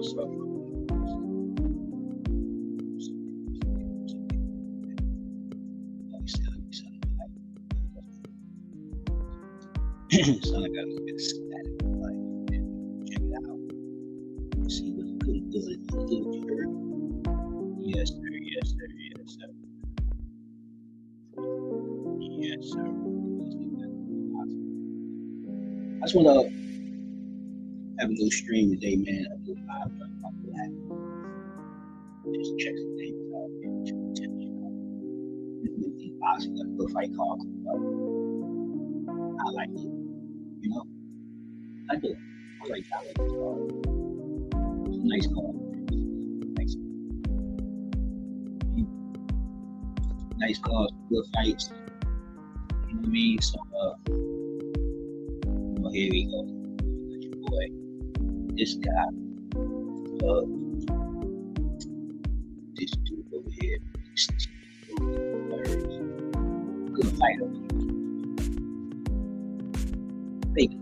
also son, I got a little bit of static. Like, check it out. See what's good. Good. You heard? Yes, sir. Yes, sir. Yes, sir. Yes, sir. I just want to have a little stream today, man. A little live about that. Just check some things out, man. Check the temperature out. These boxing, got a little fight call coming up. I like it. You know? I do. I like this card. It's a nice card. Nice. Nice cards, good fights. You know what I mean? So, here we go. Your boy. This guy. This dude over here. Good fighter. Fake.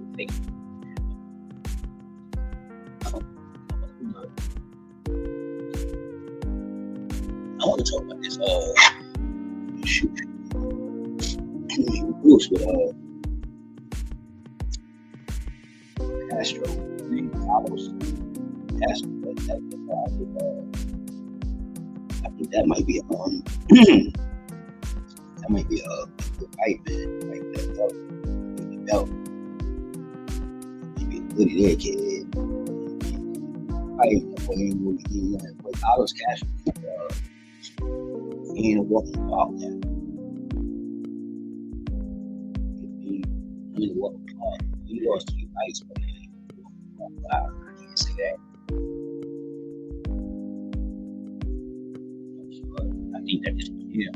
I want to talk about this shoot. Bruce with Castro. Carlos Castro. I think that might be that might be a good fight, man. Like that belt. Maybe a goodie there, kid. Fight with Carlos Castro. He ain't walking off that. He walking off. He lost 2 fights, but he ain't walking off. I can't say that. I think that just, yeah.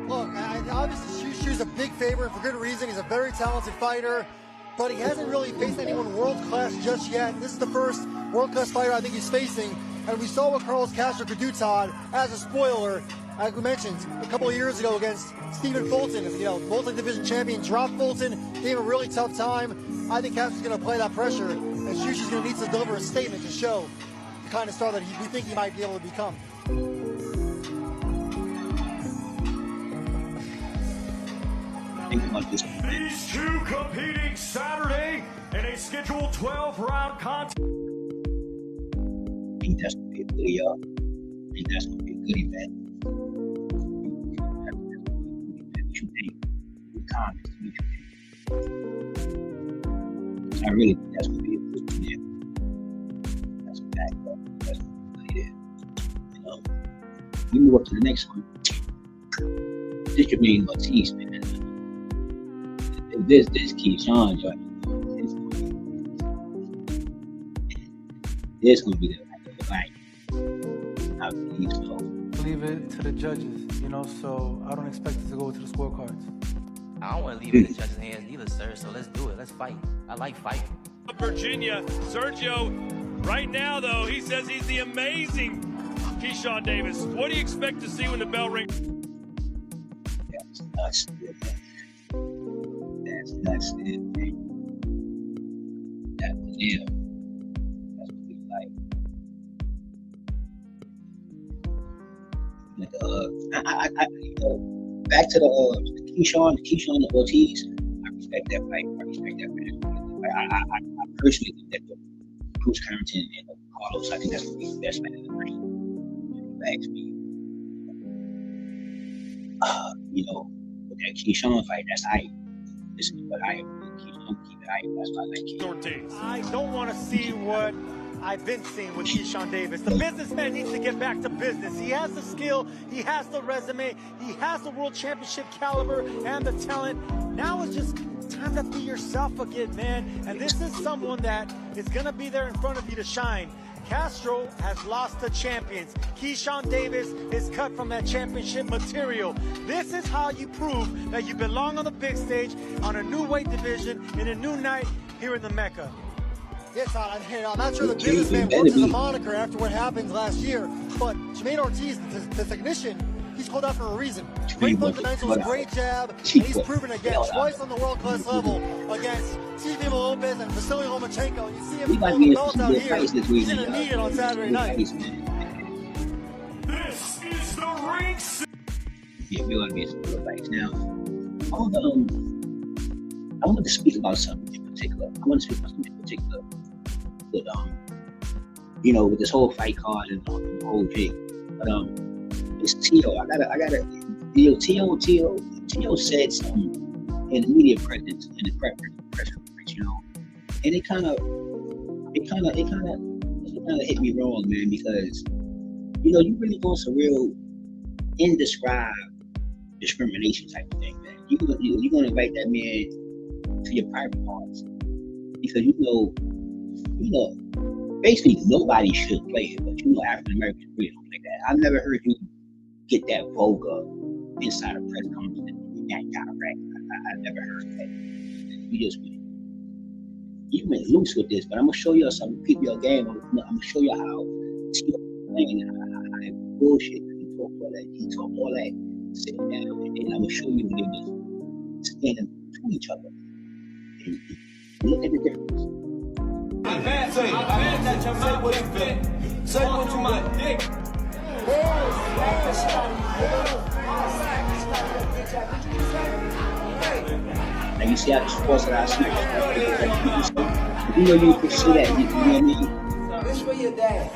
Look, obviously Shushu's a big favorite for good reason. He's a very talented fighter, but he hasn't really faced anyone world-class just yet. This is the first world-class fighter I think he's facing, and we saw what Carlos Castro could do, Todd, as a spoiler, like we mentioned, a couple of years ago against Stephen Fulton. You know, multi-division champion, dropped Fulton, gave him a really tough time. I think Castro's going to play that pressure, and Shushu's going to need to deliver a statement to show the kind of star that we think he might be able to become. These two competing Saturday in a scheduled 12-round contest. I think that's going to be a good, y'all. I think that's going to be a good event. What you think? Comments, what you think? I really think that's going to be a good event. That's what that is. That's what it is. You know, we move up to the next one. This your main Ortiz, man. This Keyshawn joint. It's going to be the fight. I leave it to the judges, you know, so I don't expect it to go to the scorecards. I don't want to leave it in the judges' hands either, sir, so let's do it. Let's fight. I like fighting. Virginia, Sergio, right now, though, he says he's the amazing Keyshawn Davis. What do you expect to see when the bell rings? That's nuts. That's it, man. That was him. That's what we like. Back to the Keyshawn Ortiz. I respect that fight. I personally think that the Bruce Carrington and Carlos, I think that's going to be the best fight in the ring. If you ask me. You know, with that Keyshawn fight, that's hype. Listen, but I Keyshawn keep it hype. That's why I like Keyshawn. I don't want to see what I've been seeing with Keyshawn Davis. The businessman needs to get back to business. He has the skill, he has the resume, he has the world championship caliber and the talent. Now it's just time to be yourself again, man. And this is someone that is going to be there in front of you to shine. Castro has lost to champions. Keyshawn Davis is cut from that championship material. This is how you prove that you belong on the big stage, on a new weight division, in a new night here in the Mecca. Yes, I'm not sure the businessman works as a moniker after what happened last year, but Jermaine Ortiz, the technician, he's called out for a reason. Pretty Great much fundamentals, cut great out. jab, and She he's put proven again hell out. twice on the world-class level against Teofimo Lopez and Vasily Lomachenko. And you see him We might pulling be the in belt some out good here. fights this He's weekend. gonna need it on Saturday Good night. fights, man. This is the ring. Yeah, we're gonna be in some good fights now. I want to speak about something in particular. But with this whole fight card and the whole thing. But it's Tio. I gotta. Tio said something in the media presence in the press conference, and it kind of hit me wrong, man, because you really going some real indescribed discrimination type of thing, man. You're gonna invite that man to your private parts because basically nobody should play it, but African Americans really don't play that. I've never heard you get that vulgar inside a press conference and that kind of rap. I never heard that. You went loose with this, but I'm gonna show you something. Keep your game. I'm gonna show you how playing and how bullshit. He talked all that, sitting down, and I'm gonna show you when they just standing between each other. And look at the difference. Say that you say what you feel. Say what you want. Now you see how the sports that I see. You can see that. You know what I mean? This for your dad.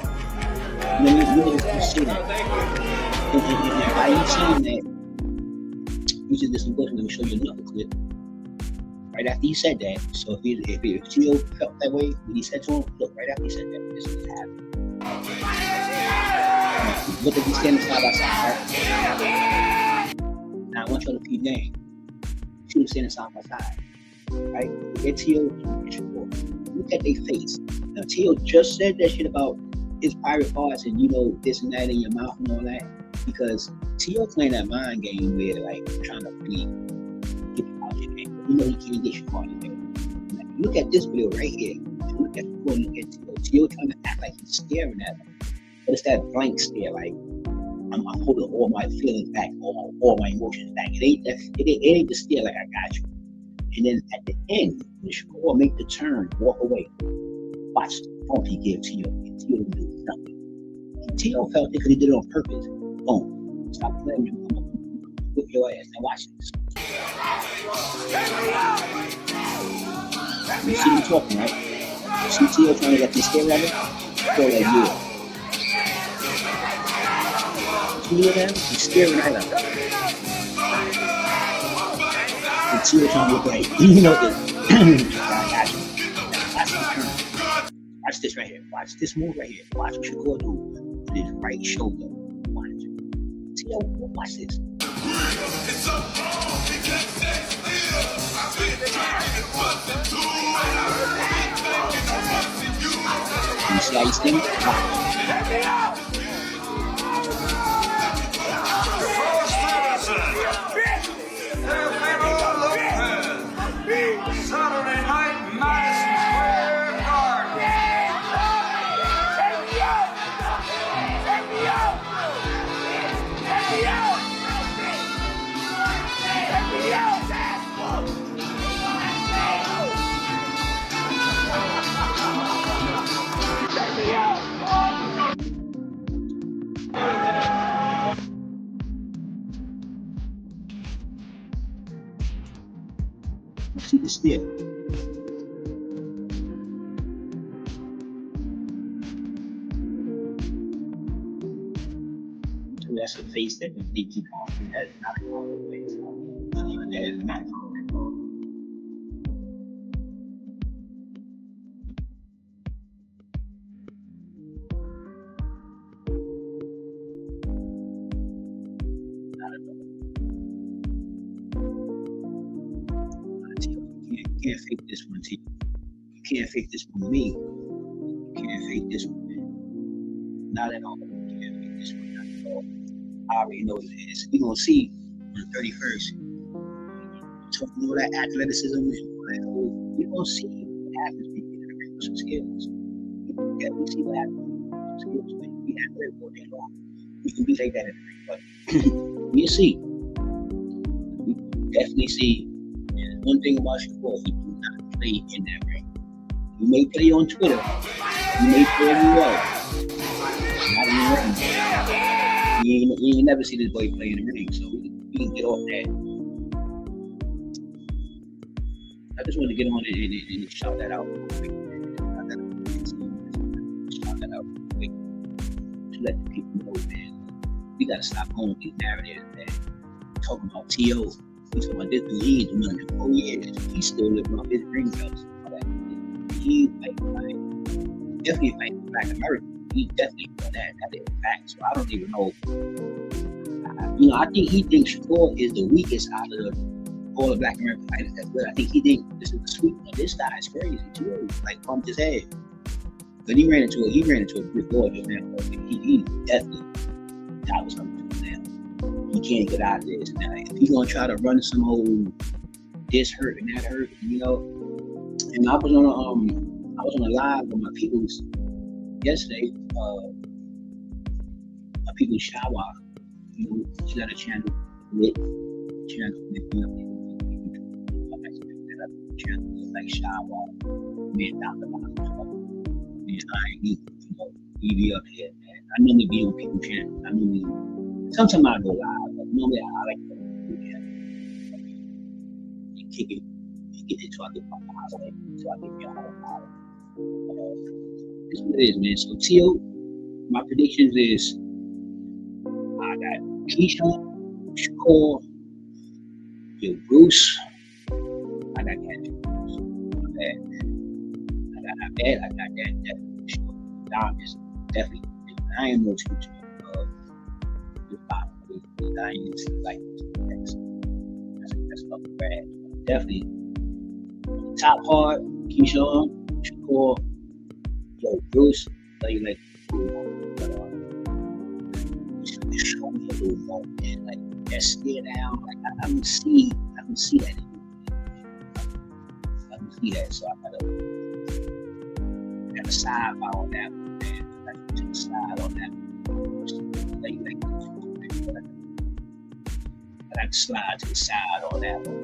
You can see that. And by you saying that, you just listen to let me show you another clip. Right after he said that, so if Tio felt that way when he said to him, look, right after he said that, this is what happened. Look at these standing side by side, right? Now I want y'all to keep game. She was standing side by side, right? Get Tio, look at their face. Now Tio just said that shit about his private parts and this and that in your mouth and all that, because Tio playing that mind game where trying to really get you out your game. He can't get you out your game. Look at this video right here. Look at Tio trying to act like he's staring at him. But it's that blank stare, like I'm holding all my feelings back, all my emotions back. It ain't the stare like I got you. And then at the end, when Shakur make the turn, walk away, watch the pump he gave Tio. And Tio didn't do nothing. And Tio felt it because he did it on purpose. Boom. Stop playing me. I'm gonna whip your ass. Now watch this. You see him talking, right? You see Tio trying to get this stare at him? Go like, yeah. You hear that? He's staring at him. And Tio trying to look like, this. I got you. Watch this right here. Watch this move right here. Watch what Shakur do with his right shoulder. Watch. Tio, watch this. You see how he's standing? Watch. Saturday night, Madison Square Garden. See the stare. So that's a face that they keep off. That's not a common face. That is not common. You can't fake this one, T. You can't fake this one, me. You can't fake this one, man. Not at all. You can't fake this one, not at all. I already know what it is. We're going to see on the 31st. Talking all that athleticism and all that whole, we're going to see what happens when you get with some skills. Yeah, we see what happens with some skills, man. We athletic all day long. You can be like that in the ring, but we'll see. We definitely see. And one thing about Shakur, he do not play in that ring. He may play on Twitter. He may play everywhere. Not in the ring. You ain't never see this boy play in the ring, so we can get off that. I just want to get on it and shout that out real quick. Shout that out real quick to let the people know, man. We gotta stop going with these narratives, man. Talking about T.O. We talking about this dude, he ain't doing nothing for 4 years. He's still living off his ring belts. He definitely fighting for Black America. He definitely doing that. That is a fact. So I don't even know. I think he thinks Shakur is the weakest out of all the Black American fighters that's good. I think he thinks this is the sweet one. This guy is crazy too. Like bumped his head. But he ran into a brick wall just now. He definitely that was something to him. He can't get out of this. Now if he's gonna try to run some old this hurt and that hurt, And I was on a live with my people's yesterday. My people's shower. She got a channel with channel like shower, me and Dr. Box. And he be up here, man. I normally be on people's channels. Sometimes I go live, but normally I like to do that. And kick it until I get my house, until I get me a whole hour. That's what it is, man. So T.O., my predictions is I got Keyshawn, Shakur, Bruce. I got that. I got that. Dom is definitely. I am no teacher of the bottom. I ain't like that's fucking bad. Definitely top hard. Keyshawn, Shakur, Bruce. Like show me a little more, man. Like that stare down. Like I don't see that anymore. I don't see that, so I gotta sidebar on that one, man. I gotta take a slide on that one. I gotta slide to the side on that one.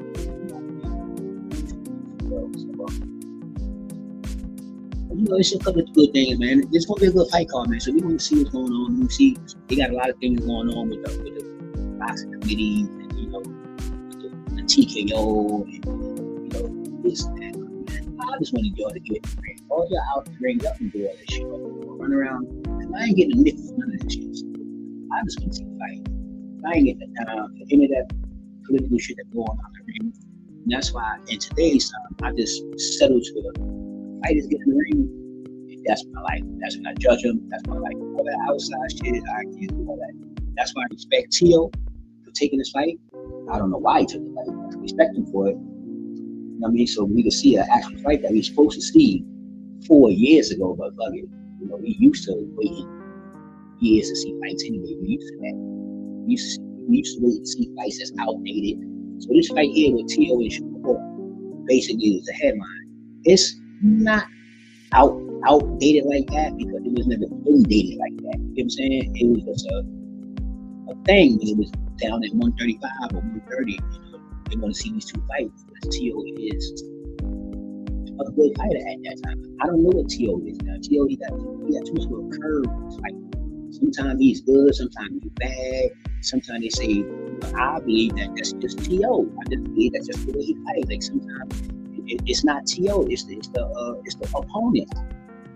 It's a couple of good things, man. It's gonna be a good fight card, man. So we want to see what's going on. We see they got a lot of things going on with the boxing committee, and the TKO, and this and that. Man, I just want y'all to get in the ring. All y'all out the ring, y'all can do all that shit. Run around. I ain't getting a nick for none of that shit. So I just want to see the fight. I ain't getting the time for any of that political shit that's going on in the ring. And that's why in today's time, I just settled to the fighters get in the ring. That's my life. That's when I judge them. That's my life. All that outside shit, I can't do all that. That's why I respect T.O. for taking this fight. I don't know why he took the fight. I respect him for it. You know what I mean? So we could see an actual fight that we supposed to see 4 years ago, but fuck it. We used to wait years to see fights anyway. We used to that. We used to wait to see fights that's outdated. So this fight here with T.O. and Shakur basically is the headline. It's not outdated like that because it was never inundated like that. You know what I'm saying? It was just a thing when it was down at 135 or 130. They want to see these two fights because T.O. is a good fighter at that time. I don't know what T.O. is now. T.O. he got too much of a curve in his fight. Sometimes he's good, sometimes he's bad. Sometimes they say, I believe that that's just T.O. I just believe that's just the way he fights. Like sometimes it's not T.O. It's the opponent.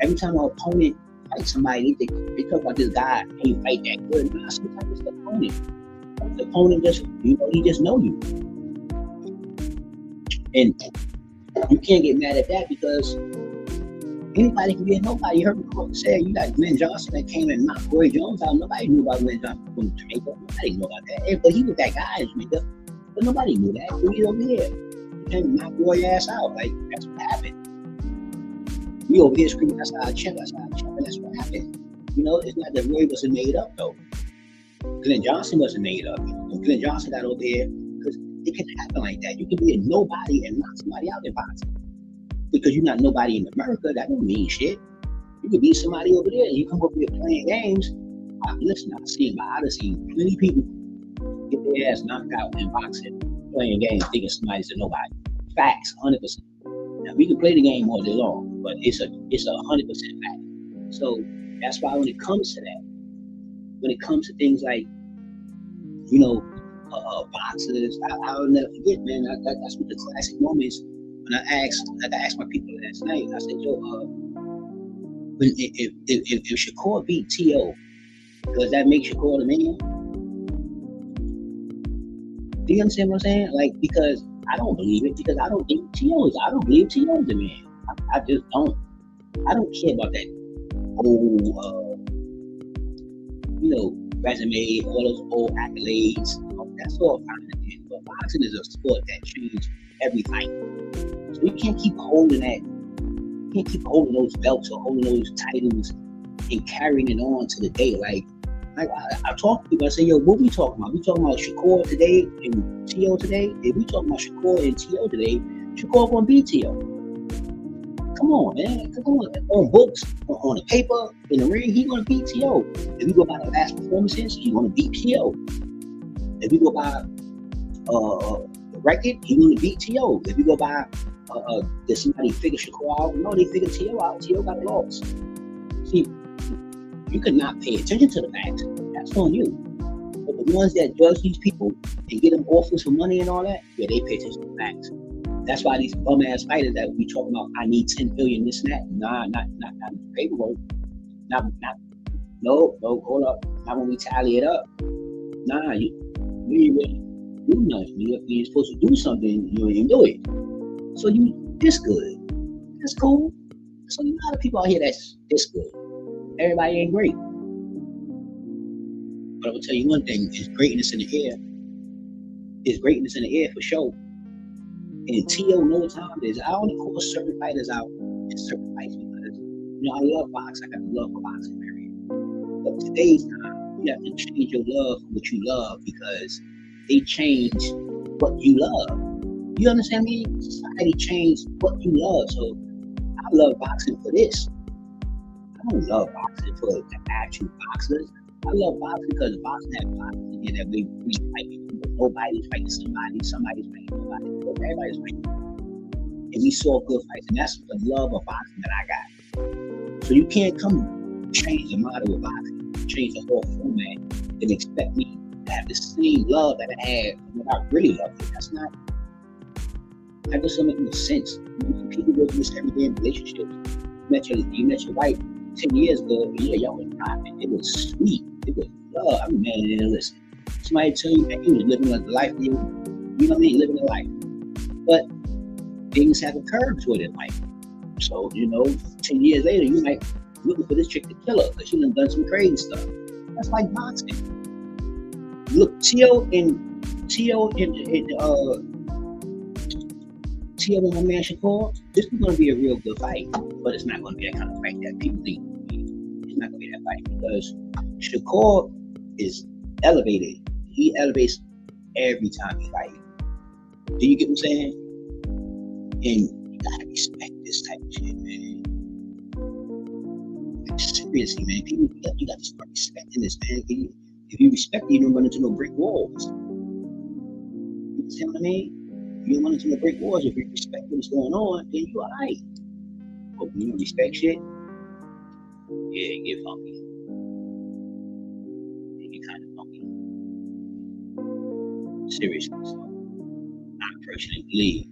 Every time an opponent fights somebody, they talk about this guy ain't fight that good. Nah, sometimes it's the opponent. The opponent just he just know you, and you can't get mad at that because anybody can be a nobody. You heard me say you got Glenn Johnson that came and knocked Roy Jones out. Nobody knew about Glenn Johnson from Jamaica. Nobody knew about that. But he was that guy in Jamaica. But nobody knew that. So he's over here. And knock Roy ass out. Like, that's what happened. We over here screaming, that's our champ, and that's what happened. It's not that Roy wasn't made up, though. Glenn Johnson wasn't made up. Glenn Johnson got over here because it can happen like that. You can be a nobody and knock somebody out in boxing. Because you're not nobody in America, that don't mean shit. You could be somebody over there, and you come over here playing games, Listen, I've seen plenty people get their ass knocked out in boxing, playing games, thinking somebody's a nobody. Facts, 100%. Now we can play the game all day long, but it's a 100% fact. So that's why when it comes to that, when it comes to things like, you know, boxers, I'll never forget, man. That's what the classic moments. When I asked my people last night, I said, yo, if Shakur beat T.O., does that make Shakur the man? Do you understand what I'm saying? Like, because I don't believe it, because I don't believe T.O. is the man. I just don't. I don't care about that old, resume, all those old accolades. That's all fine and good. But boxing is a sport that changes every fight. So you can't keep holding that. You can't keep holding those belts or holding those titles and carrying it on to the day. Like I talk to people, I say, yo, what we talking about? We talking about Shakur today and T.O. today? If we talking about Shakur and T.O. today, Shakur gonna beat T.O. Come on, man. Come on. On books, on the paper, in the ring, he gonna beat T.O. If we go by the last performances, he gonna beat T.O. If we go by the record, he gonna beat T.O. If we go by did somebody figure Shakur out? No, they figured T.O. out. T.O. got lost. See, you could not pay attention to the facts. That's on you. But the ones that judge these people and get them offers for money and all that, yeah, they pay attention to the facts. That's why these bum ass fighters that we talking about, I need 10 billion, this and that. Nah, not paperwork. No, hold up. Not when we tally it up. Nah, you ain't really do nothing. You're supposed to do something, you ain't do it. So you this good. That's cool. So a lot of people out here that's this good. Everybody ain't great. But I will tell you one thing, is greatness in the air. Is greatness in the air for sure. And T.O. knows how it is. I only call certain fighters out in certain fights because, I love boxing. I got love for boxing, period. But today's time, you have to change your love for what you love because they change what you love. You understand me? Society changed what you love. So I love boxing for this. I don't love boxing for the actual boxers. I love boxing because boxing has boxers in here that we fight people. Nobody's fighting somebody's fighting nobody. Everybody's fighting. And we saw good fights. And that's the love of boxing that I got. So you can't come change the model of boxing, change the whole format, and expect me to have the same love that I had when I really loved it. That doesn't make no sense. People go through this every day in relationships. You met your wife 10 years ago, yeah, y'all was rocking. It was sweet. It was love. I mean, man, listen. Somebody tell you that you was living a life, you know what I mean? Living a life. But things have occurred to it in life. So, 10 years later, you might be looking for this chick to kill her because she done some crazy stuff. That's like boxing. Look, T.O. and my man Shakur, this is going to be a real good fight, but it's not going to be that kind of fight that people think. It's not going to be that fight because Shakur is elevated. He elevates every time he fights. Do you get what I'm saying? And you gotta respect this type of shit, man. Like, seriously, man. People, you got to start respecting this, man. If you respect it, you don't run into no brick walls. You understand what I mean? You don't run into no brick walls. If you respect what's going on, then you're alright. But when you don't respect shit, yeah, you get funky. Kind of funky. Seriously, so I personally believe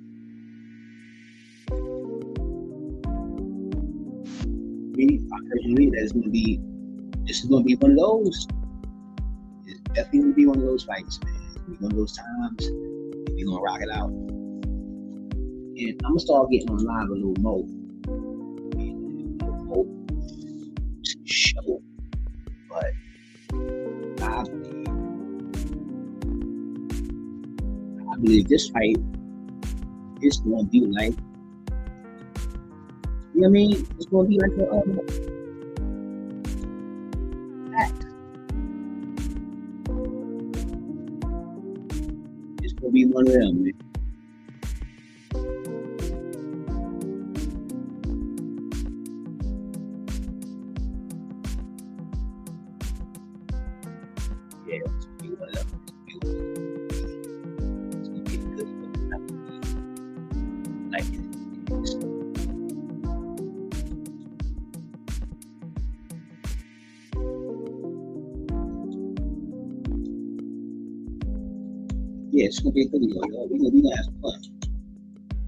that this is gonna be one of those. It's definitely gonna be one of those fights, man. It's gonna be one of those times. We're gonna rock it out. And I'm gonna start getting on live a little more. Show. But I believe this fight is going to be like, you know what I mean? It's going to be like a act. It's going to be one of them, man. up. It's gonna be a good one. It's not gonna be like it is. Yeah, it's gonna be a good one, y'all. We're gonna have some fun.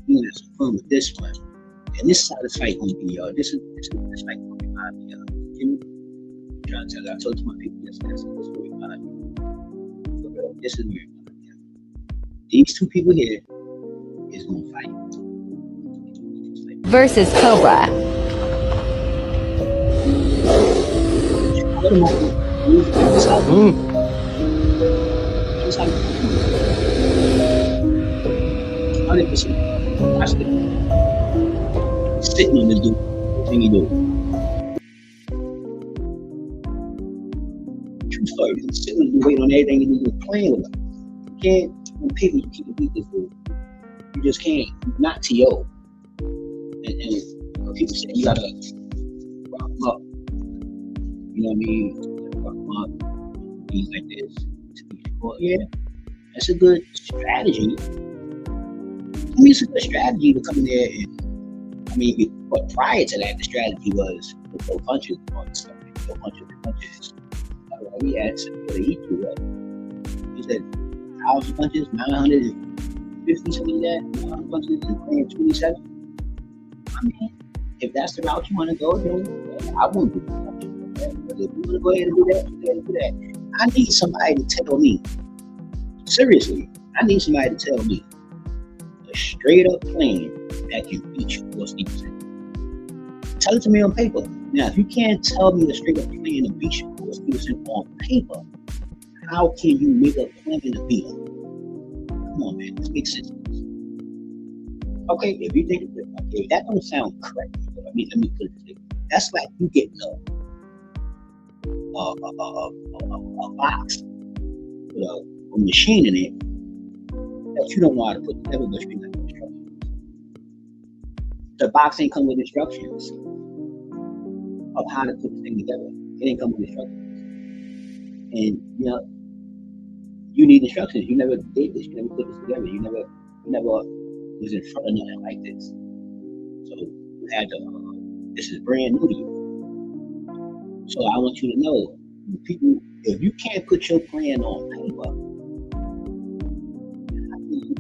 We're gonna have some fun with this one. And this is how this fight gonna be, y'all. This fight gonna remind me of. You know, I'm trying to tell you, I told my people yesterday, this will remind me. For real, this is me. These two people here is gonna fight. Versus Cobra. Just like 100%. Watch it. Sitting on this dude. Thing you do. True story. He's sitting on the dude, waiting on everything you do, playing with him. You can't, when people you can't beat this dude. You just can't. Not T.O. And people say you gotta rock him up. You know what I mean? Rock him up. Things like this. Well, yeah, that's a good strategy. I mean, it's a good strategy to come in there and, I mean, but prior to that, the strategy was no punches on stuff. No punches. We had something that he threw up. He said 1,000 punches, 950, something like that. 900 punches and playing 27. I mean, if that's the route you want to go, then I wouldn't do punches. But if you want to go ahead and do that, do that. I need somebody to tell me, seriously, I need somebody to tell me a straight up plan that can beat you for Stevenson. Tell it to me on paper. Now, if you can't tell me a straight up plan to beat you for Stevenson on paper, how can you make a plan to beat him? Come on, man, this makes sense. Okay, if you think that don't sound correct, let me put it this way. That's like you getting a box with a machine in it that you don't know how to put together, but you can have instructions. The box ain't come with instructions of how to put the thing together. It ain't come with instructions. And you need instructions. You never did this. You never put this together. You never was in front of nothing like this. So you had to. This is brand new to you. So I want you to know, people, if you can't put your plan on paper, how can you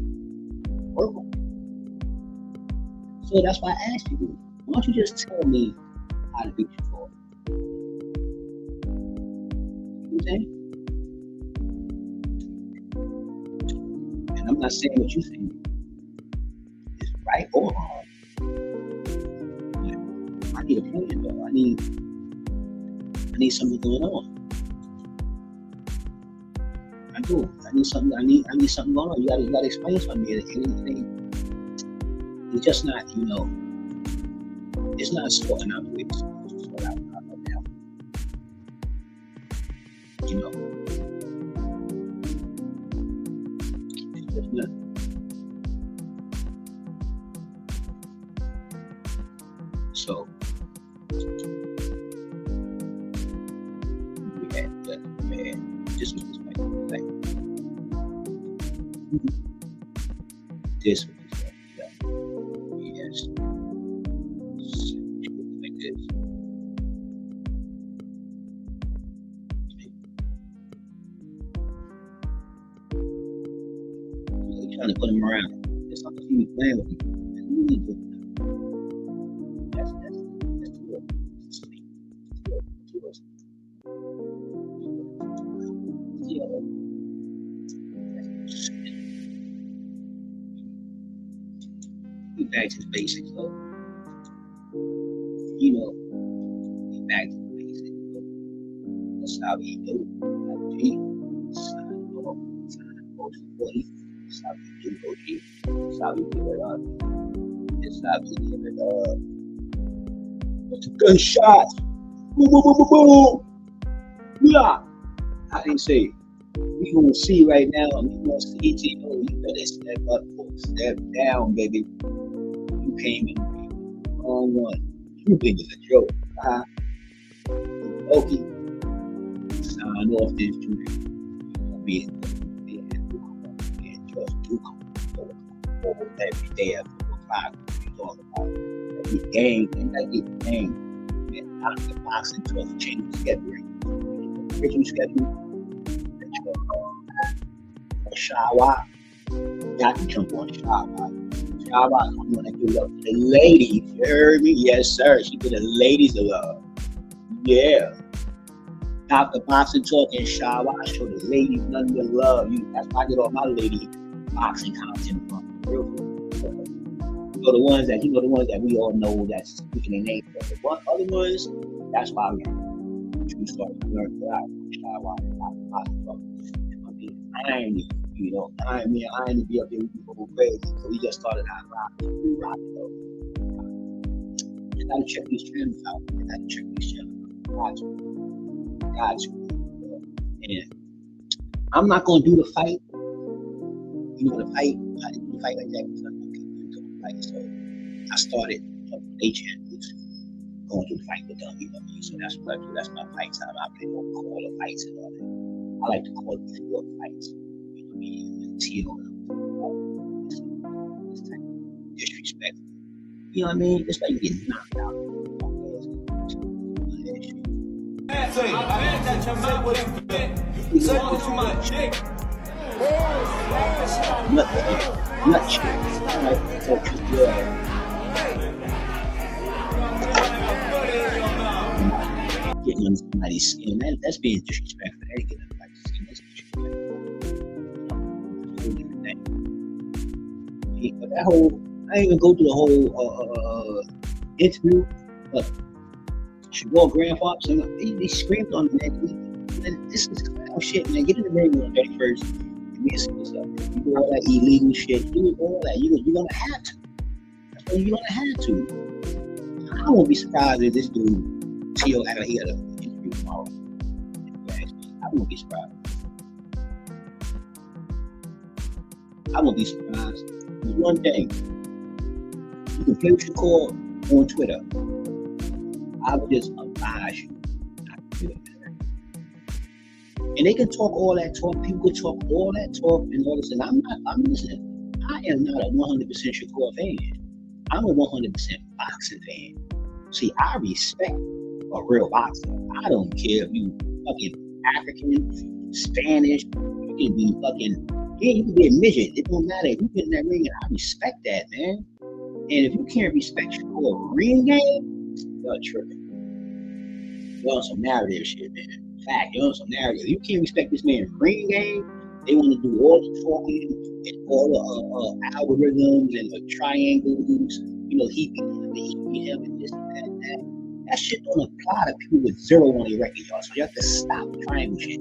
work on it? So that's why I asked you, why don't you just tell me how to beat your goal? You know what I'm saying? And I'm not saying what you think is right or wrong. I need a plan, though. I need something going on. I do. I need something going on. You gotta explain something to me. It's just not, it's not sorting out the way it's supposed to sort out right now. It's just not. So this was this fight. Like, this was this fight. Yes. Like this. You're trying to put him around. It's not because he was playing with you. You need to. That's too much. Too much. Back to the basics, though. Be back to the basics. That's how we do. OG. Sign 40. That's how we do OG. That's how we give it up. That's how we give it up. That's a good shot. Boom, boom, boom, boom, boom. Yeah. I didn't say. We gonna see right now. We gonna see T.O. You better step up, step down, baby. You came in the wrong one. You think it's a joke, huh? Okay. Sign off this junior. being just do every day at 4 o'clock. We talk about every game, and that get the game. And not the boxing talk change the schedule. Original schedule. Shawa. Got to jump on Shawa. Shawa, I'm gonna give it up to the ladies. You heard me? Yes, sir. She give the ladies a love. Yeah. Not the boxing talk and Shawa. I show the ladies nothing but love. That's why I get all my lady boxing content from. Real the ones that we all know that's speaking their name. But the other ones, that's why we start to learn about Shawa and boxing talk. Irony, irony be up there with people go crazy. So we just started out rocking. You gotta check these channels out. Got you. And I'm not gonna do the fight. You know the fight. I didn't do the fight like that because I'm fight. So I started they channels going through the fight with them. You know what I mean? So that's what I do. That's my fight time. I play no quarter fights and all that. I like to call it before fights. You know what I mean? Until this type of disrespect. You know what I mean? It's like you get knocked out. Say, I bet that your mouth was fit. Say what you might shake. Nut shit. Alright, so getting on somebody's skin. That's being disrespectful. That ain't getting on somebody's skin. That's disrespectful. But that whole, I ain't even go through the whole interview, but Shakur grandfather, so they screamed on him, man. This is foul shit, man. Get in the ring on the 31st. You do all that illegal shit. You do all that. You're gonna have to. You're gonna have to. I won't be surprised if this dude T.O. act like he got an interview tomorrow. I won't be surprised. There's one thing. You can play with Shakur on Twitter. I would just advise you not to do it. And they can talk all that talk. People can talk all that talk and all this. And I'm listening. I am not a 100% Shakur fan. I'm a 100% boxing fan. See, I respect a real boxer. I don't care if you fucking African, Spanish, you can be fucking, you can be a midget. It don't matter. If you get in that ring, and I respect that, man. And if you can't respect Shakur ring game, you're tripping. You're on some narrative shit, man. Fact, you're on some narrative. You can't respect this man's ring game. They want to do all the talking and all the algorithms and the triangles. You know, he beat him, and this and that and that. That shit don't apply to people with 0 on their record, y'all. So you have to stop the triangle shit.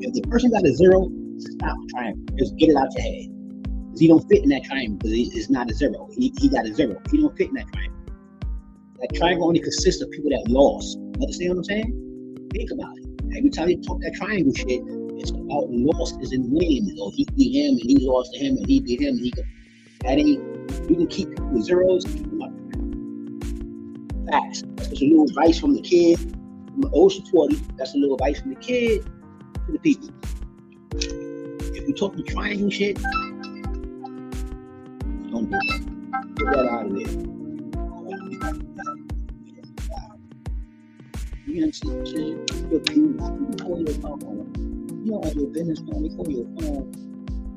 If the person got a 0, stop the triangle. Just get it out your head. Because he don't fit in that triangle because it's not a 0. He got a 0. He don't fit in that triangle. That triangle only consists of people that lost. Understand what I'm saying? Think about it. Every time you talk that triangle shit, it's about losses and wins. Or he beat him and he lost to him and he beat him and he got. That ain't. You can keep people with 0s. Facts. That's just a little advice from the kid. From the Ocean 20. That's a little advice from the kid to the people. If you talk the triangle shit, don't do that. Get that out of there. You know what I'm saying? Your people call your phone. You don't have your business phone. They call your phone.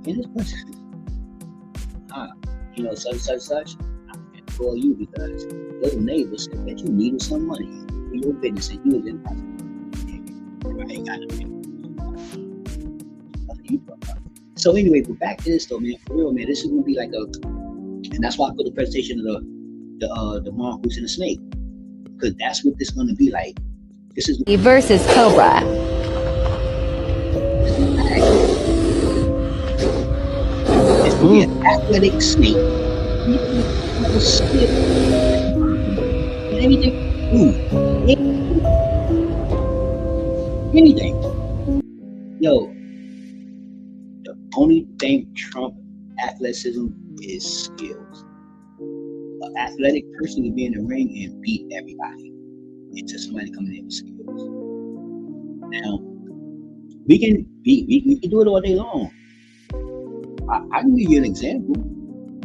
And this person, such. I can't call you because your neighbor said that you needed some money for your business and you was in hospital. I ain't got nothing. So anyway, but back to this though, man. For real, man. This is gonna be like and that's why I put the presentation of the mongoose and the snake, because that's what this is gonna be like. This is versus Cobra. It's gonna be an athletic snake. Anything. Anything. Yo, the only thing Trump athleticism is skills. An athletic person can be in the ring and beat everybody. It's just somebody coming in with skills. Now, We can do it all day long. I can give you an example.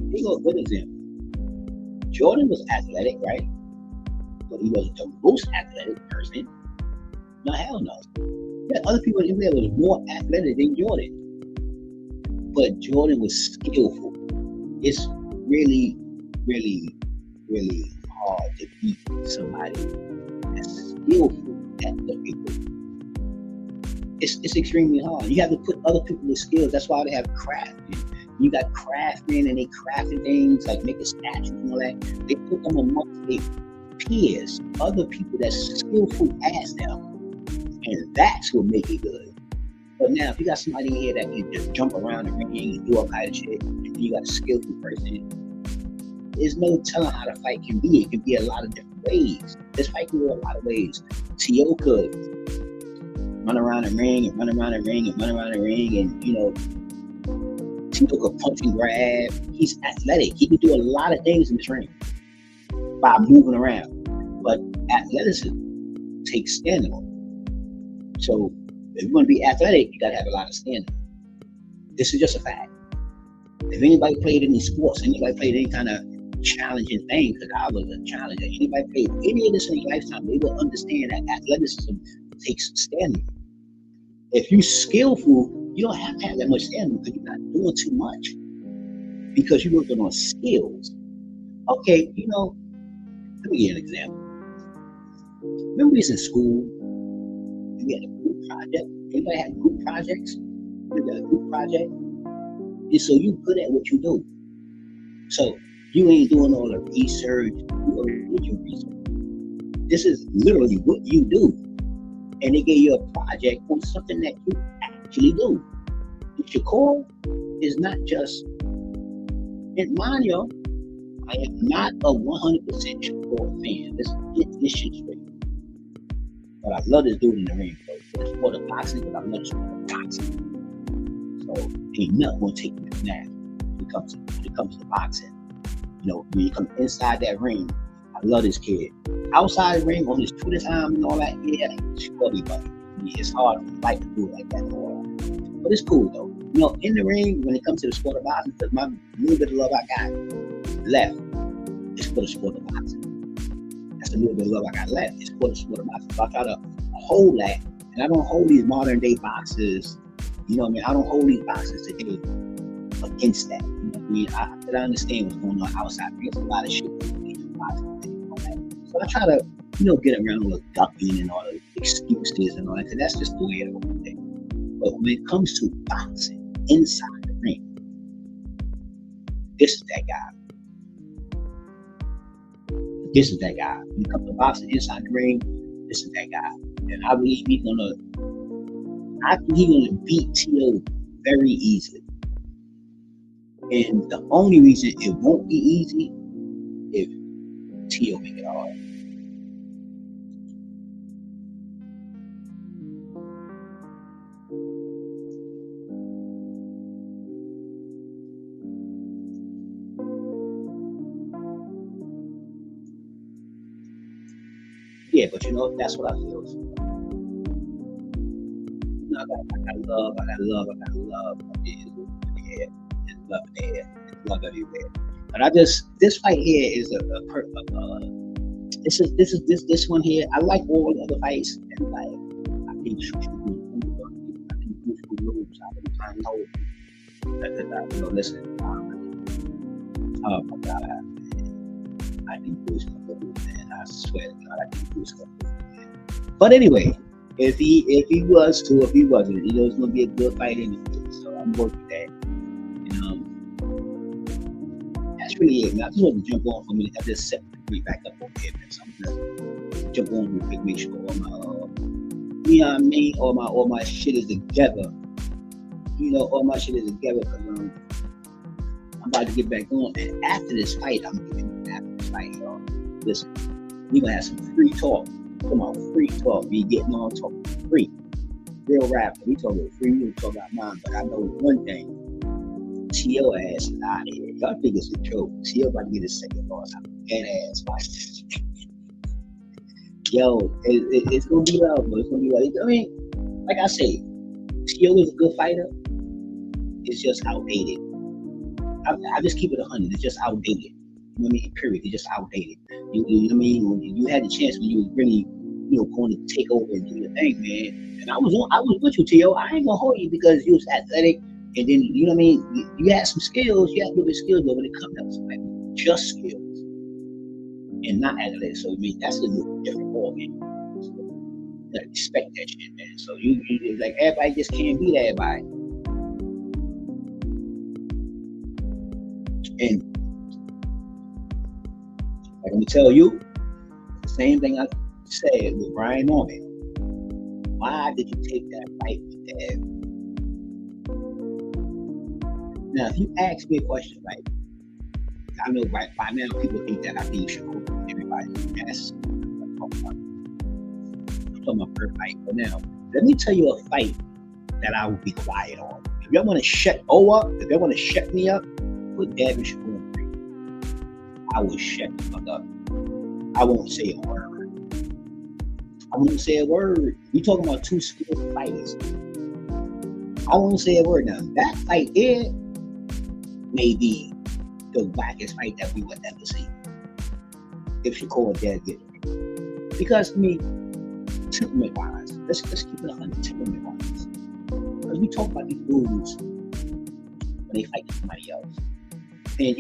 Here you go, a good example. Jordan was athletic, right? But he wasn't the most athletic person. No, hell no. There are other people in there was more athletic than Jordan. But Jordan was skillful. It's really, really, really hard to beat somebody that's skillful at the people. It's extremely hard. You have to put other people with skills. That's why they have crafting. You got craftsmen and they crafting things like making statues and all that. They put them amongst their peers, other people that's skillful as them. And that's what make it good. But now, if you got somebody in here that can just jump around the ring and do all kind of shit, and you got a skillful person, there's no telling how the fight can be. It can be a lot of different ways. This fight can go a lot of ways. T.O. could run around the ring and run around the ring and run around the ring, and you know, T.O. could punch and grab. He's athletic. He can do a lot of things in this ring by moving around. But athleticism takes stamina. So if you want to be athletic, you gotta have a lot of stamina. This is just a fact. If anybody played any sports, anybody played any kind of challenging thing, because I was a challenger, anybody played any of this in their lifetime, they will understand that athleticism takes stamina. If you're skillful, you don't have to have that much stamina because you're not doing too much. Because you're working on skills. Okay, you know, let me give you an example. Remember we was in school, we had a group project. Anybody had group projects? You got a group project? And so you good at what you do. So you ain't doing all the research, you already did your research. This is literally what you do. And they gave you a project on something that you actually do. If your core is not just, and mind you, I am not a 100% Shakur fan. Let's get this shit straight. But I love this dude in the ring, bro. For the sport of boxing, but I love the sport of boxing. So ain't nothing gonna take me from that when it comes to boxing. You know, when you come inside that ring, I love this kid. Outside the ring on his Twitter time and all that, yeah, everybody. It's hard to fight to do it like that. But it's cool though. You know, in the ring, when it comes to the sport of boxing, because my little bit of love I got left is for the sport of boxing. That's a little bit of love I got left. It's for the sport of boxing. So I try to hold that, and I don't hold these modern day boxers. You know what I mean? I don't hold these boxers today against that. You know what I mean? I understand what's going on outside. There's a lot of shit going on boxing and all that. So I try to, you know, get around all the ducking and all the excuses and all that, because that's just the way it goes. But when it comes to boxing inside the ring, this is that guy. This is that guy. When it comes to boxing inside the ring, this is that guy. And I believe he's gonna beat T.O. very easily. And the only reason it won't be easy if T.O. make it hard. Yeah, but you know, that's what I feel. You know, I got love. There's love there. There's love everywhere. But this fight here is this one here. I like all the other fights, and like I think listen. Oh my God. I think Bruce gonna lose, man. I swear to God, I think Bruce gonna lose. But anyway, if he wasn't, you know, it's gonna be a good fight anyway. So I'm working with that. And that's really it. Now, I just want to jump on for a minute. I just set me back up over here, man. So I'm gonna jump on real quick, make sure all my you know what I mean, all my shit is together. You know, all my shit is together because I'm about to get back on. And after this fight, I'm giving. Like, listen, we gonna have some free talk. Come on, free talk. We getting on talking free. Real rap. We talking free. We don't talk about mine. But I know one thing. T.O. ass is out of here. Y'all think it's a joke. T.O. about to get his second loss. I'm dead ass fight. Yo, it's gonna be love, bro. It's gonna be like, I mean, like I say, Tio is a good fighter. It's just outdated. I just keep it 100. It's just outdated. You know what I mean? Period. It's just outdated. You know what I mean? When you had the chance when you was really, going to take over and do your thing, man. And I was with you, Tio. I ain't gonna hold you because you was athletic, and then you know what I mean. You had some skills. You had a little bit of skills, but when it comes down to like just skills and not athletic, so I mean that's a little different ballgame. So, you gotta respect that shit, man. So you like everybody just can't beat everybody. And like, I'm gonna tell you the same thing I said with Brian Norman. Why did you take that fight with Dad? Now, if you ask me a question, right? I know by now people think that I beat Shakur everybody. That's I'm talking about per fight. But now, let me tell you a fight that I will be quiet on. If y'all want to shut O up, if y'all want to shut me up, put Devin Shakur in the ring. I will shut the fuck up. I won't say a word. I won't say a word. We talking about two skilled fighters. I won't say a word now. That fight there may be the wackest fight that we would ever see. If Shakur and Dad get it. Because I mean, temperament wise, let's keep it 100 temperament wise. Because we talk about these dudes when they fight somebody else. And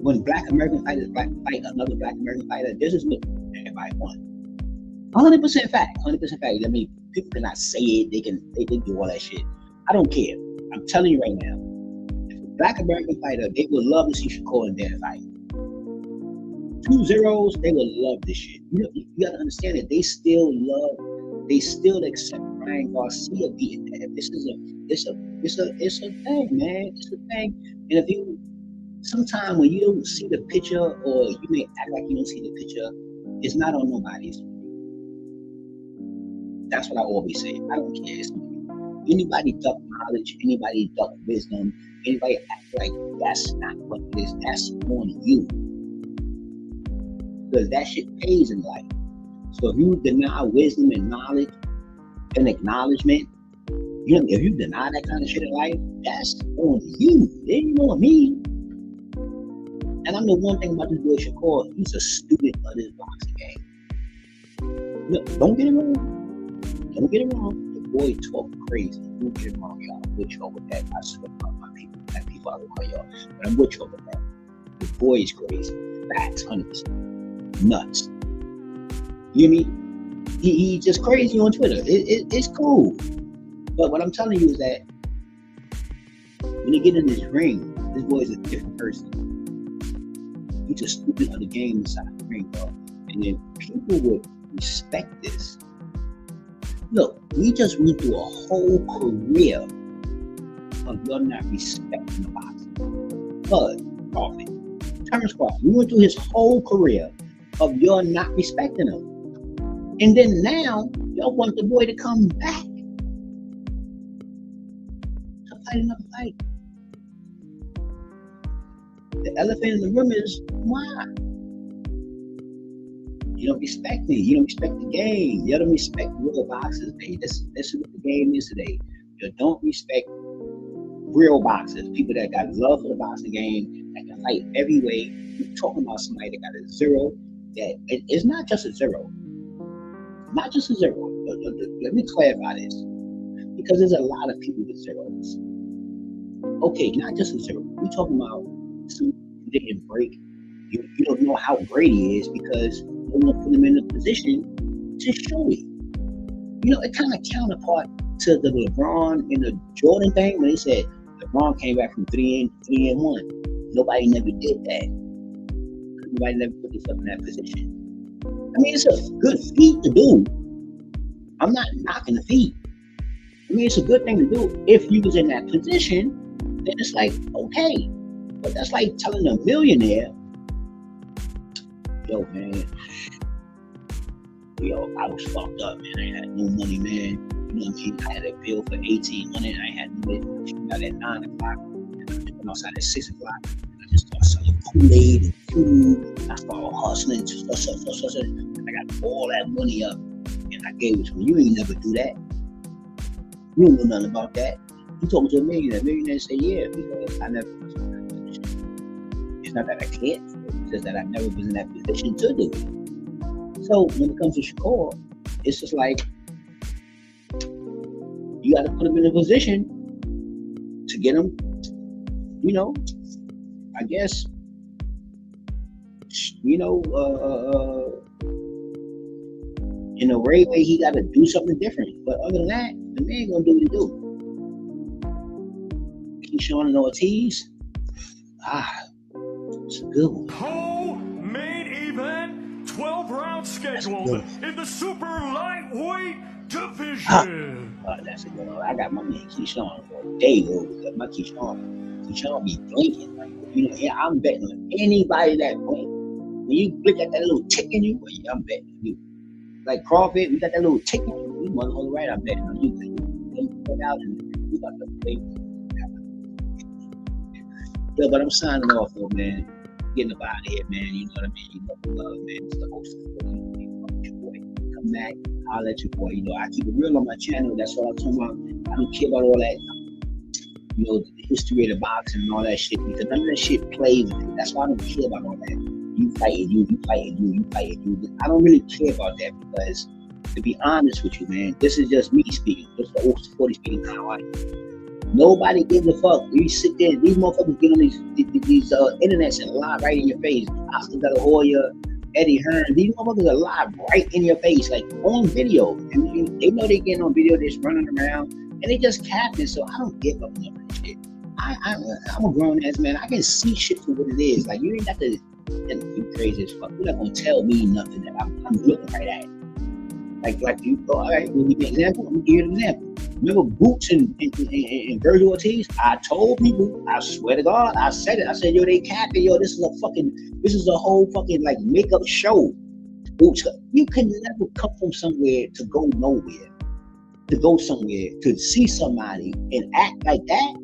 when black American fighters fight another black American fighter, this is what everybody wants. 100% fact. 100% fact. I mean, people cannot say it. They can do all that shit. I don't care. I'm telling you right now. If a black American fighter, they would love to see Shakur and Dan fight. 2-0s, they would love this shit. You gotta understand that they still accept Ryan Garcia beating them. It's a thing, man. It's a thing. And if you sometimes when you don't see the picture, or you may act like you don't see the picture, it's not on nobody's. That's what I always say. I don't care. It's anybody duck knowledge, anybody duck wisdom, anybody act like that's not what it is. That's on you. Because that shit pays in life. So if you deny wisdom and knowledge and acknowledgement, if you deny that kind of shit in life, that's on you. It ain't on me. And I know one thing about this boy Shakur, he's a student of this boxing game. Look, don't get it wrong. Don't get it wrong. The boy talk crazy. Don't get it wrong, y'all. I'm with y'all with that. I swear about my people. Black people, I love y'all. But I'm with y'all with that. The boy is crazy. Facts, 100%. Nuts. You know what I mean? He just crazy on Twitter. It's cool. But what I'm telling you is that when you get in this ring, this boy is a different person. He's a student of the game inside the ring, bro. And then people would respect this. Look, we just went through a whole career of y'all not respecting the boxing. Bud Crawford, Terrence Crawford, we went through his whole career of y'all not respecting him. And then now, y'all want the boy to come back to fight another fight. The elephant in the room is, why? You don't respect me. You don't respect the game. You don't respect real boxers, man. This is what the game is today. You don't respect real boxers. People that got love for the boxing game, that can fight every way. You're talking about somebody that got a zero. That it's not just a zero. Not just a zero. Let me clarify this. Because there's a lot of people with zeros. Okay, not just a zero. We're talking about some didn't break. You don't know how great he is because no one put him in a position to show it. It kind of counterpart to the LeBron and the Jordan thing when they said LeBron came back from 3-1. Nobody never did that. Nobody never put himself in that position. I mean, it's a good feat to do. I'm not knocking the feat. I mean, it's a good thing to do. If you was in that position, then it's like, okay. But that's like telling a millionaire, yo, man, I was fucked up, man. I had no money, man. You know what I mean? I had a bill for $1,800. I ain't had no money. I got at 9 o'clock. And I went outside at 6 o'clock. And I just started selling Kool-Aid and food. And I started hustling. And I got all that money up. And I gave it to him. You ain't never do that. You don't know nothing about that. You talking to a millionaire. Millionaire say, yeah, because I never was in that position. It's not that I can't. It's just that I never was in that position to do it. So when it comes to Shakur, it's just like you got to put him in a position to get him, I guess, in a way where he got to do something different. But other than that, the man gonna do what he do. Keyshawn and Ortiz, it's a good one. Co-main event, 12-round schedule in the super lightweight division. That's a good one. I got my man Keyshawn for a day ago because my Keyshawn be blinking. I'm betting on anybody that blink. When you look at that little tick in you, I'm betting on you. Like Crawford, we got that little tick in you. You motherfucker right, I'm betting on you. You put out and you got to play. Yeah, but I'm signing off, though, man. Getting up out of here, man. You know what I mean? You know the love, man. It's the host of your boy. Come back, I'll let your boy. I keep it real on my channel. That's what I'm talking about. I don't care about all that, the history of the boxing and all that shit, because none of that shit plays with it. That's why I don't care about all that. You fighting you. I don't really care about that because, to be honest with you, man, this is just me speaking. This is the host 40 speaking how I am. Nobody gives a fuck. You sit there, these motherfuckers get on these internets and lie right in your face. Oscar De La Hoya, Eddie Hearn, these motherfuckers are live right in your face, like on video. And they know they getting on video, they're just running around, and they just capping. So I don't give up on that shit. I'm a grown ass man. I can see shit for what it is. Like, you ain't got to, you crazy as fuck. You're not gonna tell me nothing that I'm looking right at. Like you, all right, we'll give you an example. I'm gonna give you an example. Remember Boots and Virgil Ortiz? I told people, I swear to God, I said it. I said, yo, they capping, yo, this is a whole fucking like makeup show. Boots, you can never come from somewhere to go nowhere, to go somewhere, to see somebody and act like that.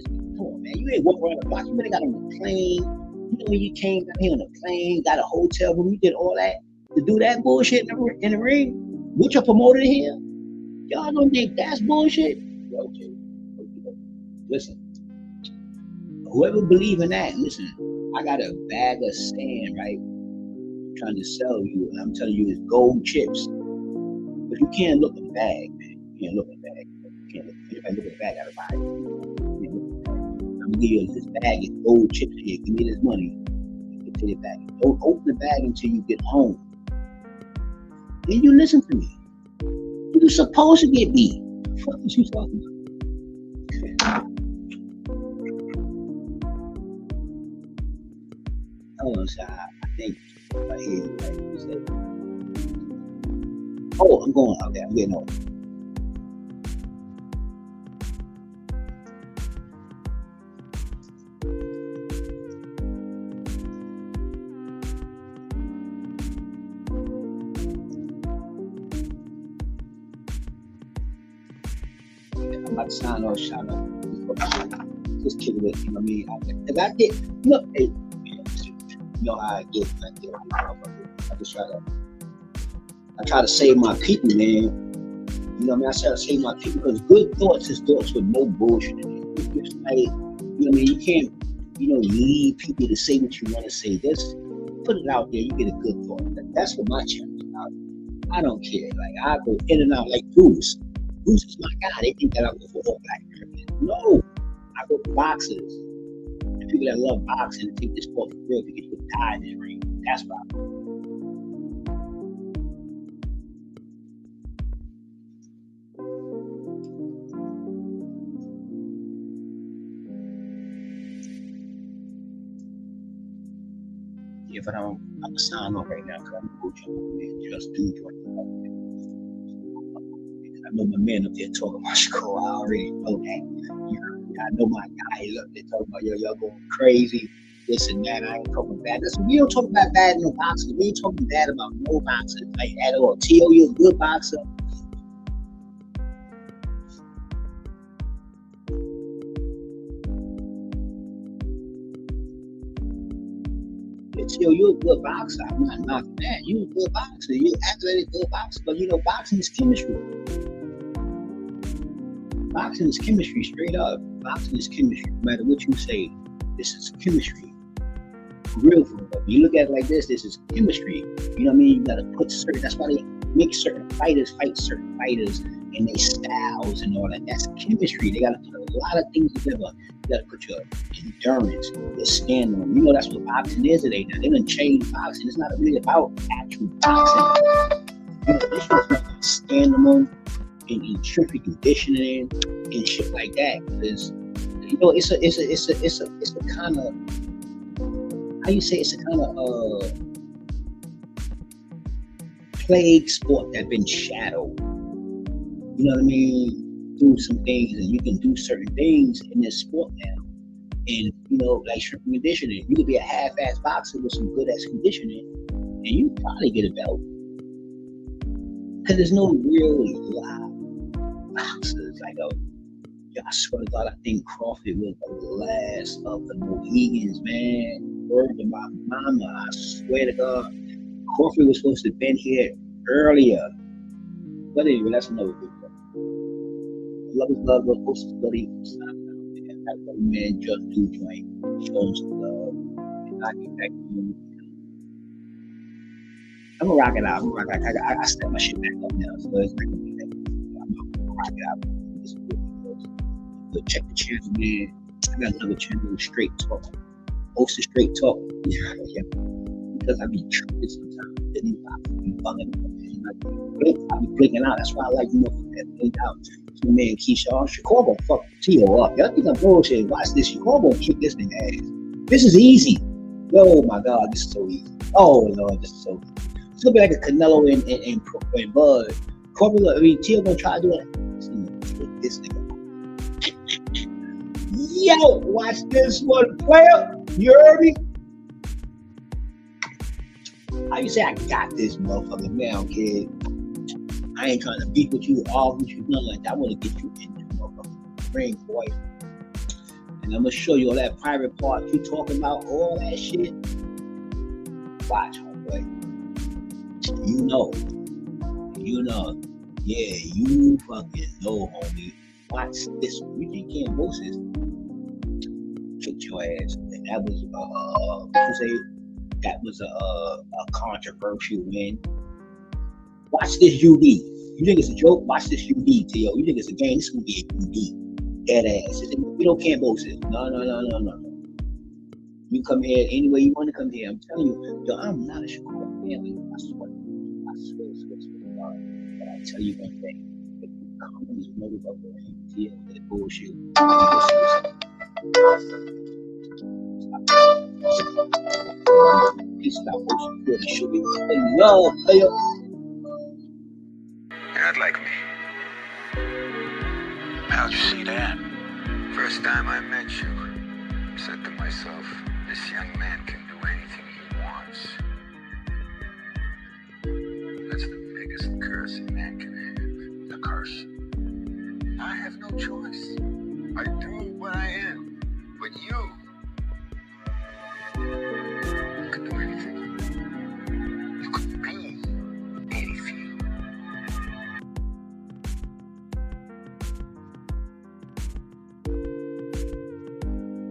Come on, man, you ain't walking around the block. You really got on the plane. When you came down here on the plane, got a hotel room, you did all that to do that bullshit in the ring with your promoter here. Y'all don't think that's bullshit? Okay. Listen, whoever believe in that, listen, I got a bag of sand, right? I'm trying to sell you, and I'm telling you it's gold chips. But you can't look at the bag, man. You can't look at the bag. If I look at the bag, I gotta buy it. I'm gonna give you this bag of gold chips here. Give me this money. Take it back. Don't open the bag until you get home. Then you listen to me. You're supposed to get beat. What the fuck is you talking about? Hold on, I think right here, right? Oh, I'm going out there. I'm getting over. I'm about to sign off, shout out. Just kick it, you know what I mean? If I get, look, hey, you know how I get. I just try to save my people, man. You know what I mean? I try to save my people because good thoughts is thoughts with no bullshit in it. It's like, you know what I mean? You can't, lead people to say what you want to say. Just put it out there. You get a good thought. That's what my channel is about. I don't care. Like, I go in and out like Bruce. Bruce is my guy. They think that I go for all black Americans. No, I go for boxers. And people that love boxing and take this sport for real because you could die in this ring. That's why I go. Yeah, but I'm going to sign off right now because I'm going to go jump on there and just do join. I know my man up there talking about Shakur. I already know that. I know my guy. Look, they talking about, y'all going crazy, this and that. I ain't talking bad. Listen, we don't talk about bad in no boxing. We ain't talking bad about no boxers, like at all. T.O., you're a good boxer. T.O., you're a good boxer. I'm not knocking that. You're a good boxer. You're an athletic good boxer. But boxing is chemistry. Boxing is chemistry, straight up. Boxing is chemistry. No matter what you say, this is chemistry. For real. When you look at it like this is chemistry. You know what I mean? You gotta put certain. That's why they make certain fighters fight certain fighters and their styles and all that. That's chemistry. They gotta put a lot of things together. You gotta put your endurance, your stamina. You know that's what boxing is today. Now they done changed boxing. It's not really about actual boxing. You know, this was about stamina and strictly conditioning and shit like that. Because you know, it's a kind of, how you say, it's a kind of plague sport that been shadowed. You know what I mean? Do some things, and you can do certain things in this sport now. And you know, like strength and conditioning, you could be a half-ass boxer with some good-ass conditioning, and you probably get a belt. Because there's no real live boxers. Like, I swear to God, I think Crawford was the last of the Mohegans, man. Word to my mama, I swear to God. Crawford was supposed to have been here earlier. But anyway, that's another good one. Love is love, love post is bloody. That man just do joint. Show him some love. And I get back to you. I'm gonna rock it out. I step my shit back up now. So it's not gonna be that. I'm gonna rock it out. But check the channel, man. I got another channel, Straight Talk. Post a Straight Talk. Because I be tripping sometimes. I be clicking out. That's why I like, you know, that out. So man, Keyshawn, Shakur gonna fuck T.O. up. Y'all think I'm bullshit. Watch this. Shakur gonna kick this nigga ass. This is easy. Oh my God, this is so easy. Oh Lord, this is so easy. It's gonna be like a Canelo and Bud. Corbin, I mean, T.O. gonna try to do it. This nigga. Yo, watch this one, player. You heard me? How you say I got this motherfucker now, kid? I ain't trying to beat with you, argue with you, nothing like that. I want to get you in the motherfucking ring, boy. And I'm gonna show you all that private part you talking about, all that shit. Watch, homeboy. You know. Yeah, you fucking know, homie. Watch this one. You think Kambosos kicked your ass? And that was a controversial win. Watch this UD. You think it's a joke? Watch this UD, T.O. You think it's a game? This is gonna be a UD. Dead ass. You know Kambosos. No. You come here any way you want to come here. I'm telling you, yo, I'm not a Shakur family. I swear to God. But I tell you one thing. If you come in this motherfucker and T.O. that bullshit, peace out, folks. Should be in love, player. You're not like me. How'd you see that? First time I met you, I said to myself, this young man can do anything he wants. That's the biggest curse a man can have. The curse. I have no choice. I do what I am. But you